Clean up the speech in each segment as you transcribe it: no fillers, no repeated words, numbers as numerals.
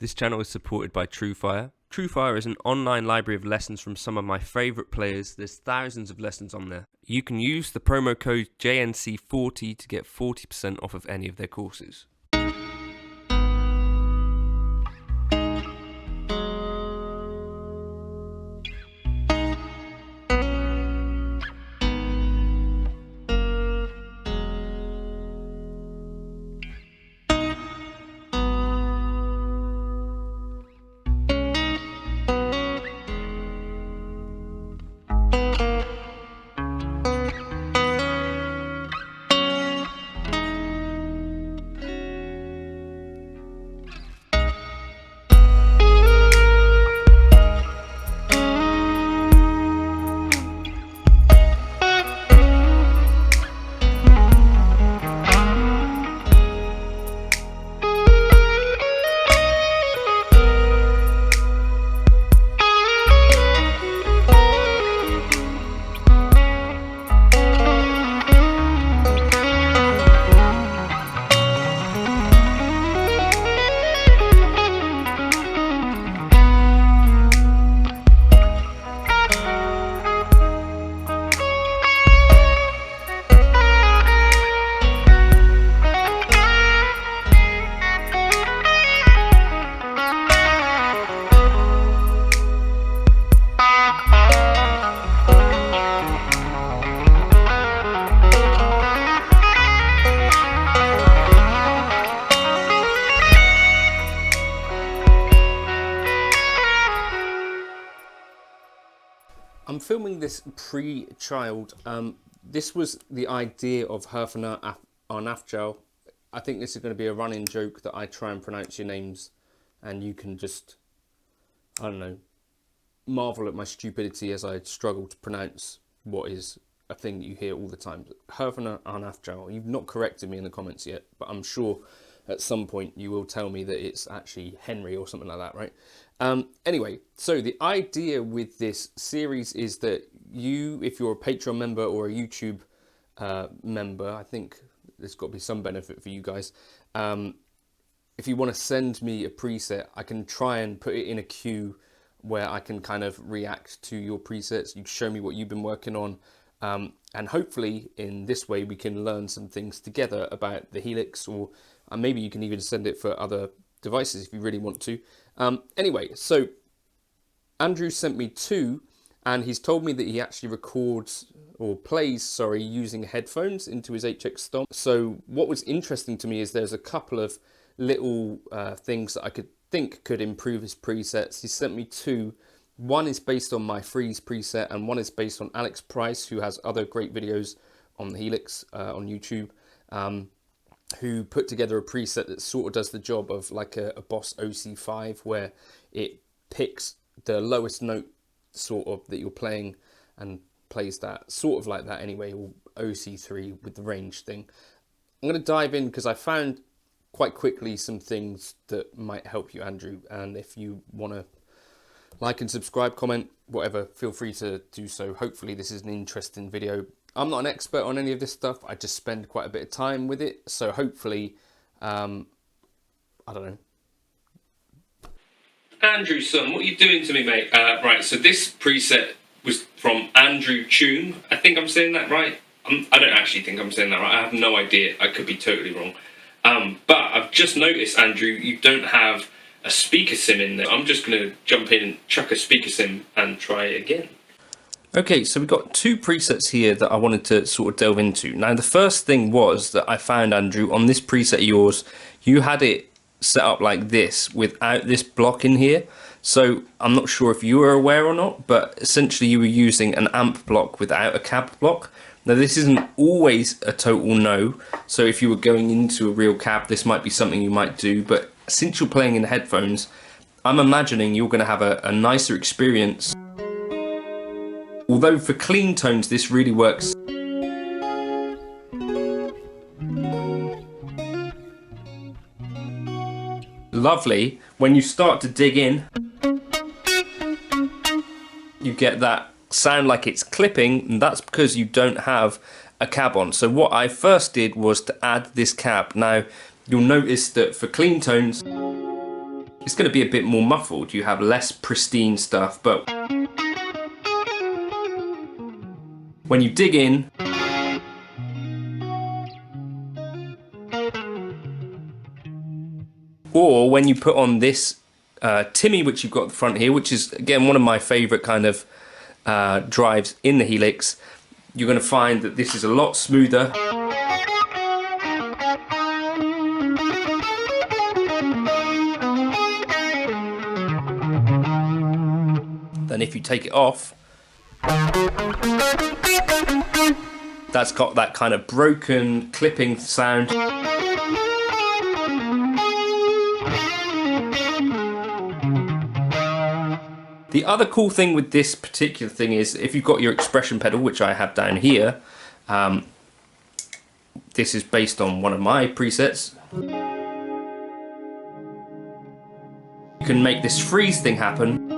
This channel is supported by TrueFire. TrueFire is an online library of lessons from some of my favourite players. There's thousands of lessons on there. You can use the promo code JNC40 to get 40% off of any of their courses. I'm filming this pre-child. This was the idea of Herfner Arnafjal. I think this is going to be a running joke that I try and pronounce your names and you can just, I don't know, marvel at my stupidity as I struggle to pronounce what is a thing that you hear all the time. Herfner Arnafjal. You've not corrected me in the comments yet, but I'm sure at some point you will tell me that it's actually Henry or something like that, right? Anyway, so the idea with this series is that you, if you're a Patreon member or a YouTube member, I think there's got to be some benefit for you guys. If you want to send me a preset, I can try and put it in a queue where I can kind of react to your presets. You show me what you've been working on. And hopefully in this way we can learn some things together about the Helix, or maybe you can even send it for other devices if you really want to. Anyway, so Andrew sent me two, and he's told me that he actually records or plays, sorry, using headphones into his HX Stomp. So what was interesting to me is there's a couple of little things that I could think could improve his presets. He sent me two. One is based on my Freeze preset, and one is based on Alex Price, who has other great videos on the Helix on YouTube, who put together a preset that sort of does the job of like a Boss OC5, where it picks the lowest note sort of that you're playing and plays that, sort of like that anyway, or OC3 with the range thing. I'm going to dive in because I found quite quickly some things that might help you, Andrew, and if you want to like and subscribe, comment, whatever, feel free to do so. Hopefully this is an interesting video. I'm not an expert on any of this stuff. I just spend quite a bit of time with it. So hopefully, I don't know. Andrew, son, what are you doing to me, mate? Right, so this preset was from Andrew Choong. I think I'm saying that right. I don't actually think I'm saying that right. I have no idea. I could be totally wrong. But I've just noticed, Andrew, you don't have a speaker sim in there. I'm just going to jump in and chuck a speaker sim and try it again. Okay, so we've got two presets here that I wanted to sort of delve into. Now, the first thing was that I found, Andrew, on this preset of yours, you had it set up like this without this block in here. So I'm not sure if you were aware or not, but essentially you were using an amp block without a cab block. Now, this isn't always a total no. So if you were going into a real cab, this might be something you might do. But since you're playing in headphones, I'm imagining you're going to have a nicer experience. Although for clean tones, this really works. Lovely. When you start to dig in, you get that sound like it's clipping, and that's because you don't have a cab on. So what I first did was to add this cab. Now, you'll notice that for clean tones, it's going to be a bit more muffled. You have less pristine stuff, but when you dig in, or when you put on this Timmy, which you've got at the front here, which is again one of my favourite kind of drives in the Helix, you're going to find that this is a lot smoother. Than if you take it off. That's got that kind of broken clipping sound. The other cool thing with this particular thing is if you've got your expression pedal, which I have down here, this is based on one of my presets. You can make this freeze thing happen.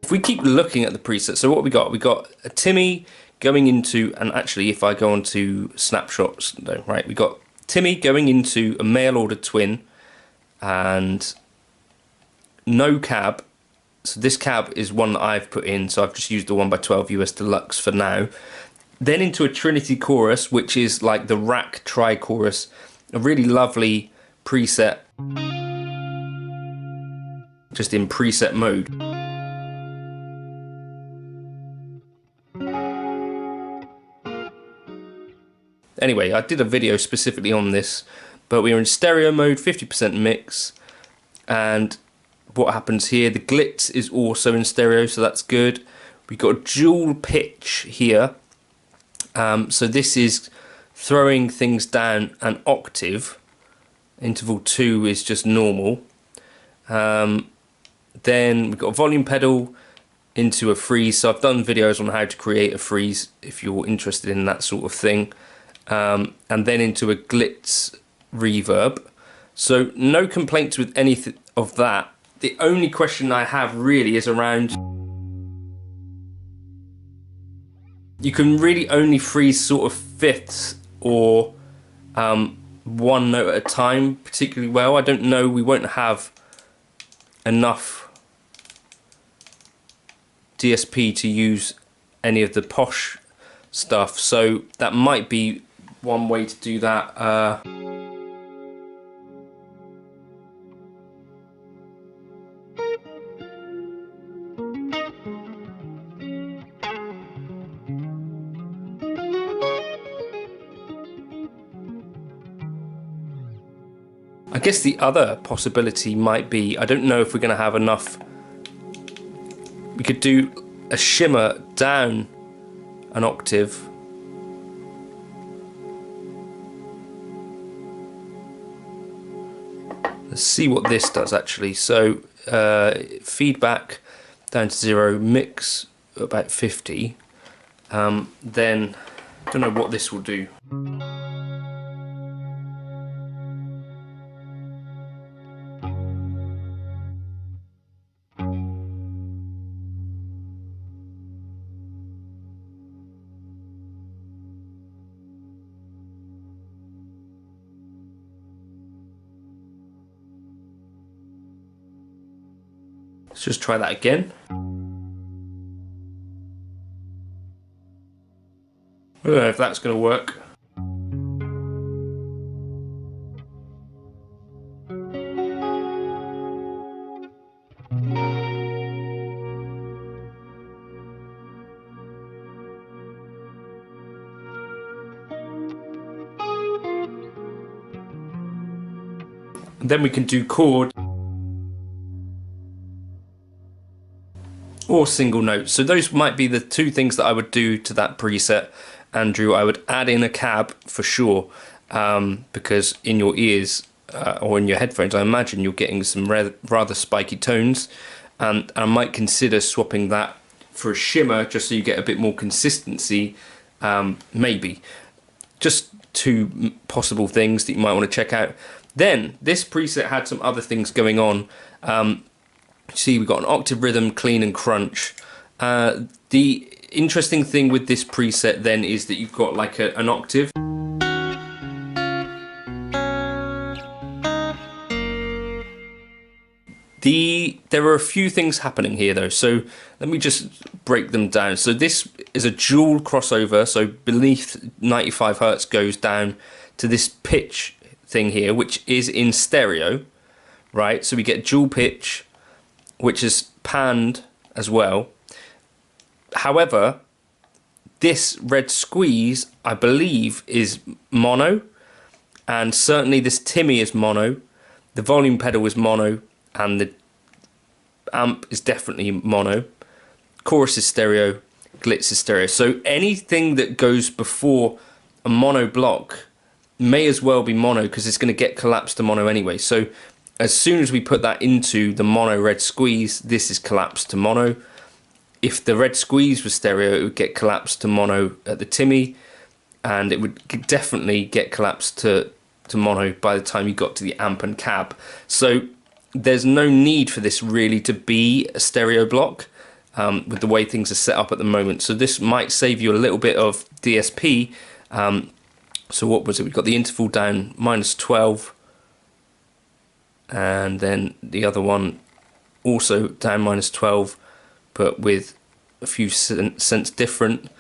If we keep looking at the preset, so what we got a Timmy going into, and actually if I go on to snapshots, no, right, we got Timmy going into a mail order twin and no cab. So this cab is one that I've put in, so I've just used the 1x12 US Deluxe for now. Then into a Trinity chorus, which is like the rack tri-chorus, a really lovely preset, just in preset mode. Anyway, I did a video specifically on this, but we are in stereo mode, 50% mix, and what happens here, the glitz is also in stereo, so that's good. We've got a dual pitch here, so this is throwing things down an octave. Interval 2 is just normal. Then we've got a volume pedal into a freeze, so I've done videos on how to create a freeze if you're interested in that sort of thing. And then into a glitz reverb. So no complaints with anything of that. The only question I have really is around, you can really only freeze sort of fifths or one note at a time particularly well. I don't know, we won't have enough DSP to use any of the posh stuff, so that might be one way to do that. I guess the other possibility might be, I don't know if we're going to have enough, we could do a shimmer down an octave. Let's see what this does actually. So feedback down to 0, mix about 50. Then I don't know what this will do. Let's just try that again. I don't know if that's going to work. And then we can do chord or single notes. So those might be the two things that I would do to that preset, Andrew. I would add in a cab for sure, because in your ears or in your headphones, I imagine you're getting some rather spiky tones, and I might consider swapping that for a shimmer just so you get a bit more consistency. Maybe just two possible things that you might want to check out. Then this preset had some other things going on. See, we've got an octave rhythm, clean and crunch. The interesting thing with this preset then is that you've got like an octave. There are a few things happening here though, so let me just break them down. So this is a dual crossover, so beneath 95 Hertz goes down to this pitch thing here, which is in stereo, right? So we get dual pitch, which is panned as well. However, this red squeeze, I believe, is mono, and certainly this Timmy is mono, the volume pedal is mono, and the amp is definitely mono. Chorus is stereo, glitz is stereo. So anything that goes before a mono block may as well be mono, because it's going to get collapsed to mono anyway. So as soon as we put that into the mono red squeeze, this is collapsed to mono. If the red squeeze was stereo, it would get collapsed to mono at the Timmy, and it would definitely get collapsed to mono by the time you got to the amp and cab. So there's no need for this really to be a stereo block with the way things are set up at the moment. So this might save you a little bit of DSP. So what was it? We've got the interval down -12, and then the other one also down -12, but with a few cents different.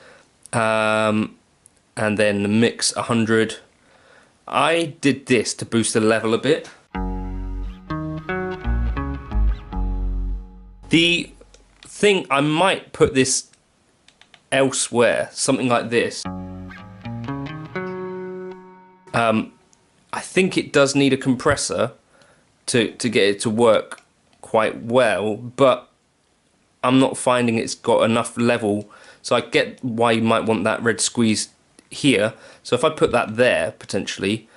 And then the mix 100. I did this to boost the level a bit. The thing, I might put this elsewhere, something like this. I think it does need a compressor to get it to work quite well, but I'm not finding it's got enough level. So I get why you might want that red squeeze here. So if I put that there, potentially,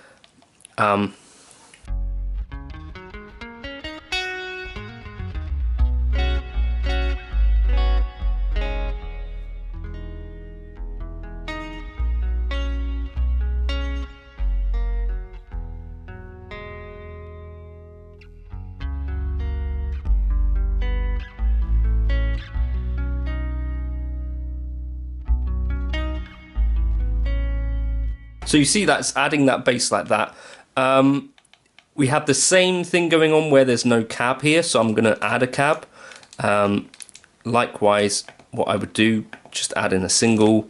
so you see that's adding that bass like that. We have the same thing going on where there's no cab here, so I'm going to add a cab. Likewise, what I would do, just add in a single,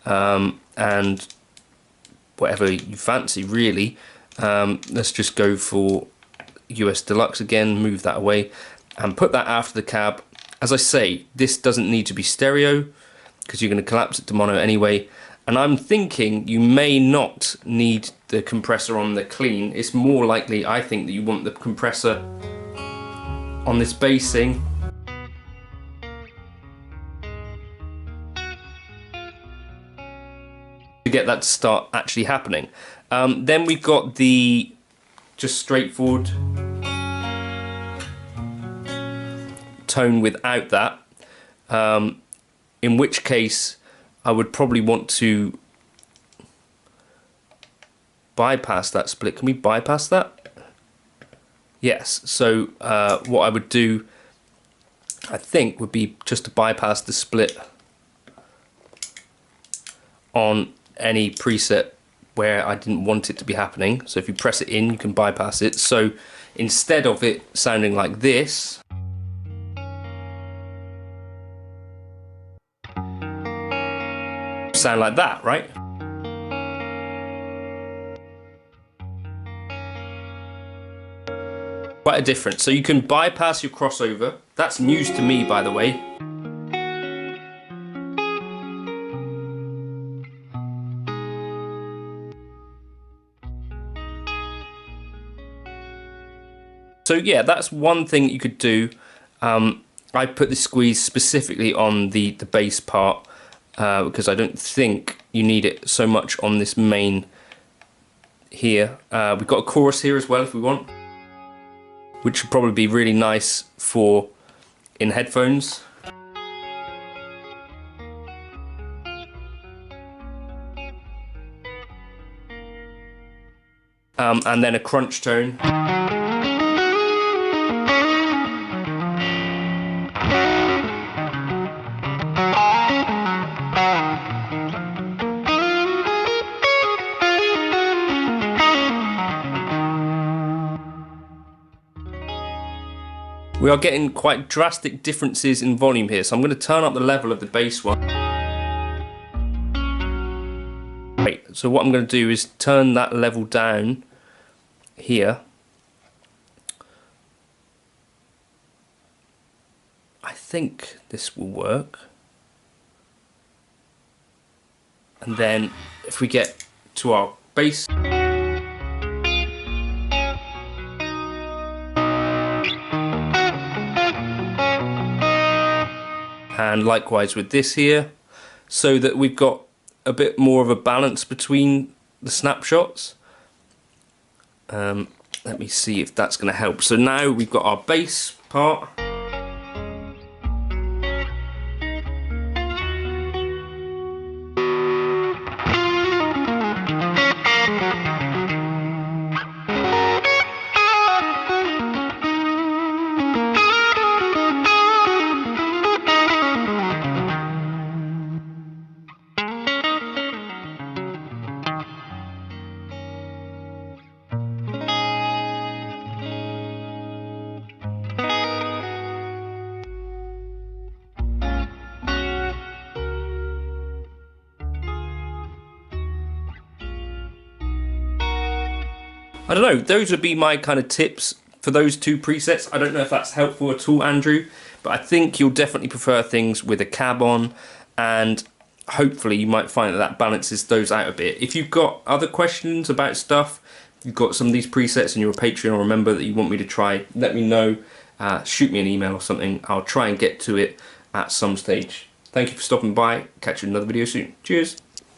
and whatever you fancy really. Let's just go for US Deluxe again, move that away, and put that after the cab. As I say, this doesn't need to be stereo, because you're going to collapse it to mono anyway. And I'm thinking you may not need the compressor on the clean. It's more likely, I think, that you want the compressor on this basing. To get that to start actually happening. Then we've got the just straightforward tone without that. In which case, I would probably want to bypass that split. Can we bypass that? Yes. So what I would do, I think, would be just to bypass the split on any preset where I didn't want it to be happening. So if you press it in, you can bypass it. So instead of it sounding like this, sound like that, right? Quite a difference. So you can bypass your crossover. That's news to me, by the way. So yeah, that's one thing that you could do. I put the squeeze specifically on the bass part, because I don't think you need it so much on this main here. We've got a chorus here as well if we want, which would probably be really nice for in headphones. And then a crunch tone. We are getting quite drastic differences in volume here, so I'm going to turn up the level of the bass one. Right, so what I'm going to do is turn that level down here. I think this will work. And then if we get to our bass, and likewise with this here, so that we've got a bit more of a balance between the snapshots. Let me see if that's going to help. So now we've got our bass part. I don't know, those would be my kind of tips for those two presets. I don't know if that's helpful at all, Andrew, but I think you'll definitely prefer things with a cab on, and hopefully you might find that that balances those out a bit. If you've got other questions about stuff, you've got some of these presets in your Patreon or a member that you want me to try, let me know. Shoot me an email or something. I'll try and get to it at some stage. Thank you for stopping by. Catch you in another video soon. Cheers.